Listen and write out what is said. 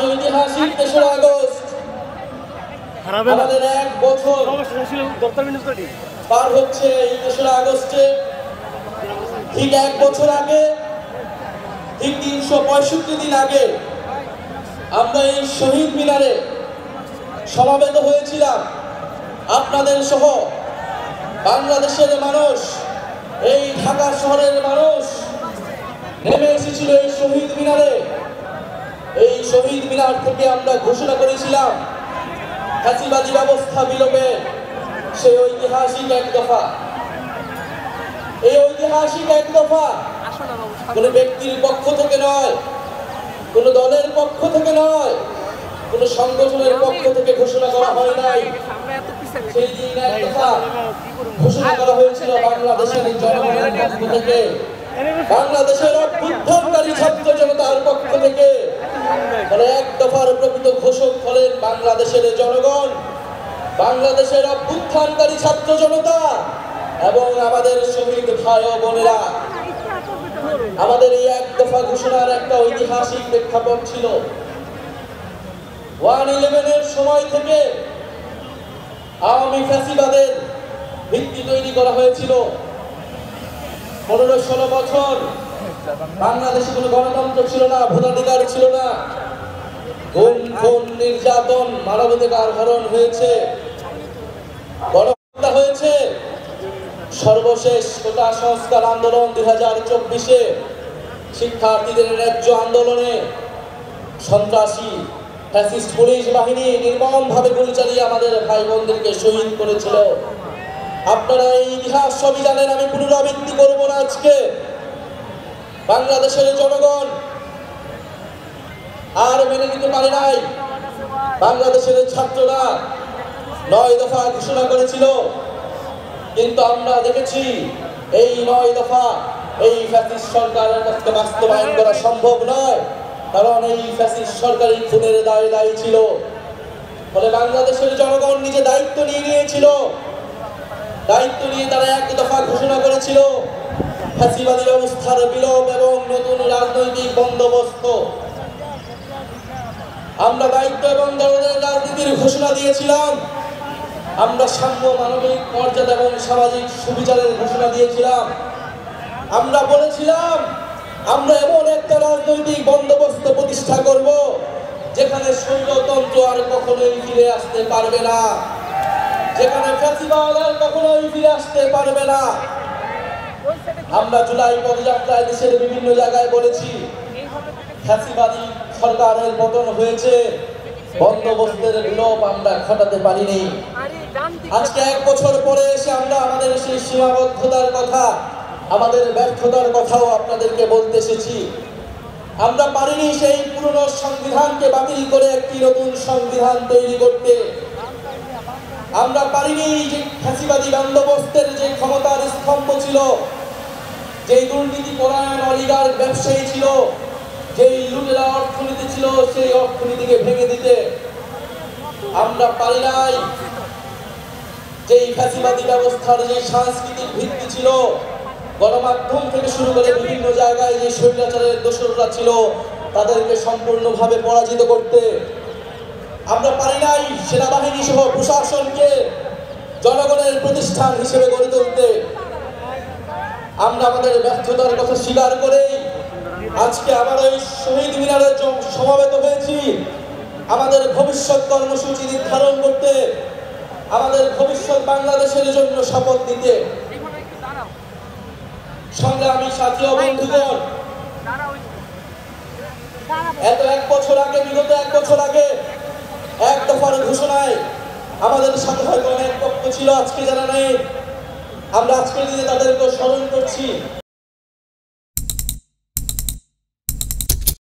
ঐতিহাসিক ৩রা আগস্ট আমাদের ১ বছর পার হচ্ছে। এই ৩রা আগস্টে ঠিক ১ বছর আগে, ঠিক ৩৬৫ দিন আগে আমরা এই শহীদ মিনারে সমাবেত হয়েছিলাম। আপনাদের সহ বাংলাদেশের মানুষ, এই ঢাকা শহরের মানুষ নেমে এসেছিল এই শহীদ মিনারে। এই শহীদ মিনার থেকে আমরা ঘোষণা করেছিলাম ফ্যাসিবাদী ব্যবস্থা বিলোপে সেই ঐতিহাসিক ১ দফা। এই ঐতিহাসিক ১ দফা কোনো ব্যক্তির পক্ষ থেকে নয়, কোনো দলের পক্ষ থেকে নয়, কোনো সংগঠনের পক্ষ থেকে ঘোষণা করা হয় নাই। সেই দিন ১ দফা ঘোষণা করা হয়েছিল বাংলাদেশের জনগণের পক্ষ থেকে, বাংলাদেশের অভ্যুত্থানকারী ছাত্র জনতার পক্ষ থেকে। ১ দফার প্রকৃত ঘোষক হলেন বাংলাদেশের জনগণ, বাংলাদেশের অভ্যুত্থানকারী ছাত্র জনতা এবং আমাদের শহীদ ভাই ও বোনেরা। আমাদের এই ১ দফা ঘোষণার একটা ঐতিহাসিক প্রেক্ষাপট ছিল। 1/11-এর সময় থেকে আওয়ামী ফ্যাসিবাদের ভিত্তি তৈরি করা হয়েছিল। ১৫-১৬ বছর বাংলাদেশে কোনো গণতন্ত্র ছিল না, ভোটাধিকার ছিল না, গুম খুন নির্যাতন মানবাধিকার হরণ হয়েছে, গণহত্যা হয়েছে। সর্বশেষ কোটা সংস্কার আন্দোলন 2024-এ শিক্ষার্থীদের ন্যায্য আন্দোলনে সন্ত্রাসী ফ্যাসিস্ট পুলিশ বাহিনী নির্মমভাবে গুলি চালিয়ে আমাদের ভাই বোনদেরকে শহীদ করেছিল। আপনারা এই ইতিহাস সবই জানেন, আমি পুনরাবৃত্তি করব না। আজকে বাংলাদেশের জনগণ আর মেনে নিতে পারে নাই। বাংলাদেশের ছাত্ররা ৯ দফা ঘোষণা করেছিল, কিন্তু আমরা দেখেছি এই ৯ দফা এই ফ্যাসিস্ট সরকারের পক্ষে বাস্তবায়ন করা সম্ভব নয়, কারণ এই ফ্যাসিস্ট সরকারি খুনের দায়ী ছিল। ফলে বাংলাদেশের জনগণ নিজে দায়িত্ব নিয়েছিল। দায়িত্ব নিয়ে তারা ১ দফা ঘোষণা করেছিল ফ্যাসিবাদী ব্যবস্থার বিলোপ এবং নতুন রাজনৈতিক বন্দোবস্ত। আমরা দায়িত্ব এবং দলের রাজনীতির ঘোষণা দিয়েছিলাম। আমরা সাম্য, মানবিক মর্যাদা এবং সামাজিক সুবিচারের ঘোষণা দিয়েছিলাম। আমরা বলেছিলাম আমরা এমন একটা রাজনৈতিক বন্দোবস্ত প্রতিষ্ঠা করব যেখানে স্বৈরতন্ত্র আর কখনোই ফিরে আসতে পারবে না, যেখানে ফ্যাসিবাদ আর কখনোই ফিরে আসতে পারবে না। আমরা জুলাই পদযাত্রায় দেশের বিভিন্ন জায়গায় বলেছি ফ্যাসিবাদী সরকারের পতন হয়েছে, বন্দোবস্তের বিলোপ আমরা ঘটাতে পারিনি। আজকে ১ বছর পরে এসে আমরা আমাদের সেই সীমাবদ্ধতার কথা, আমাদের ব্যর্থতার কথাও আপনাদেরকে বলতে এসেছি। আমরা পারিনি সেই পুরনো সংবিধানকে বাতিল করে একটি নতুন সংবিধান তৈরি করতে। আমরা পারিনি যে ফ্যাসিবাদী বন্দোবস্তের যে ক্ষমতার স্তম্ভ ছিল, যেই দুর্নীতি পরায়ণ অলিগার ব্যবসায়ী ছিল, যেই লুটেরা অর্থনীতি ছিল, সেই অর্থনীতিকে ভেঙে দিতে। আমরা পারি নাই যেই ফ্যাসিবাদী ব্যবস্থার যে সাংস্কৃতিক ভিত্তি ছিল, গণমাধ্যম থেকে শুরু করে বিভিন্ন জায়গায় যে স্বৈরাচারের দোসররা ছিল তাদেরকে সম্পূর্ণভাবে পরাজিত করতে। আমরা পারি নাই সেনাবাহিনী সহ প্রশাসনকে জনগণের প্রতিষ্ঠান হিসেবে গড়ে তুলতে। আমরা আমাদের ব্যর্থতার কথা স্বীকার করেই আজকে আবার ওই শহীদ মিনারে সমাবেত হয়েছি আমাদের ভবিষ্যৎ কর্মসূচি নির্ধারণ করতে, আমাদের ভবিষ্যৎ বাংলাদেশের জন্য শপথ নিতে। সংগ্রামী সাথী ও বন্ধুগণ, বিগত ১ বছর আগে ১ দফার ঘোষণায় আমাদের সাথে হয়তো অনেক পক্ষ ছিল, আজকে যারা নেই, আমরা আজকের দিনে তাদেরকে স্মরণ করছি।